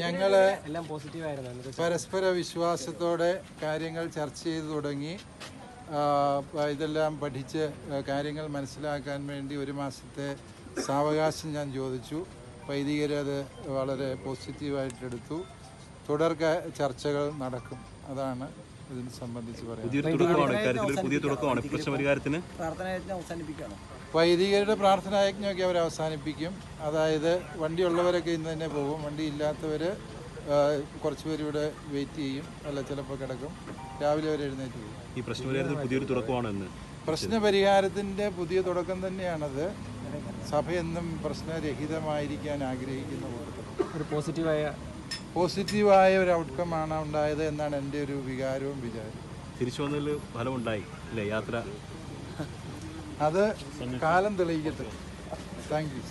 ഞങ്ങൾ പരസ്പര വിശ്വാസത്തോടെ കാര്യങ്ങൾ ചർച്ച ചെയ്തു തുടങ്ങി. ഇതെല്ലാം പഠിച്ച് കാര്യങ്ങൾ മനസ്സിലാക്കാൻ വേണ്ടി 1 മാസത്തെ സാവകാശം ഞാൻ ചോദിച്ചു. വൈദികരത് വളരെ പോസിറ്റീവായിട്ടെടുത്തു. തുടർ ചർച്ചകൾ നടക്കും. അതാണ് ഇതിനെ സംബന്ധിച്ച് പറയുന്നത്. വൈദികരുടെ പ്രാർത്ഥനായജ്ഞമൊക്കെ അവർ അവസാനിപ്പിക്കും. അതായത് വണ്ടിയുള്ളവരൊക്കെ ഇന്ന് തന്നെ പോകും. വണ്ടി ഇല്ലാത്തവർ കുറച്ച് പേര് ഇവിടെ വെയിറ്റ് ചെയ്യും. അല്ല, ചിലപ്പോൾ കിടക്കും. രാവിലെ വരെ എഴുന്നേറ്റ് പോകും. ഈ പ്രശ്നപരിഹാരത്തിന് പുതിയൊരു തുടക്കമാണെന്ന്. പ്രശ്നപരിഹാരത്തിൻ്റെ പുതിയ തുടക്കം തന്നെയാണത്. സഭയെന്നും പ്രശ്നരഹിതമായിരിക്കാൻ ആഗ്രഹിക്കുന്ന ഒരു പോസിറ്റീവായ ഒരു ഔട്ട്കമാണ് ഉണ്ടായത് എന്നാണ് എൻ്റെ ഒരു വികാരവും വിചാരവും. തിരിച്ചു വന്നതിൽ ഫലമുണ്ടായി അല്ലേ യാത്ര? അത് കാലം തെളിയിക്കട്ടെ. Thank you.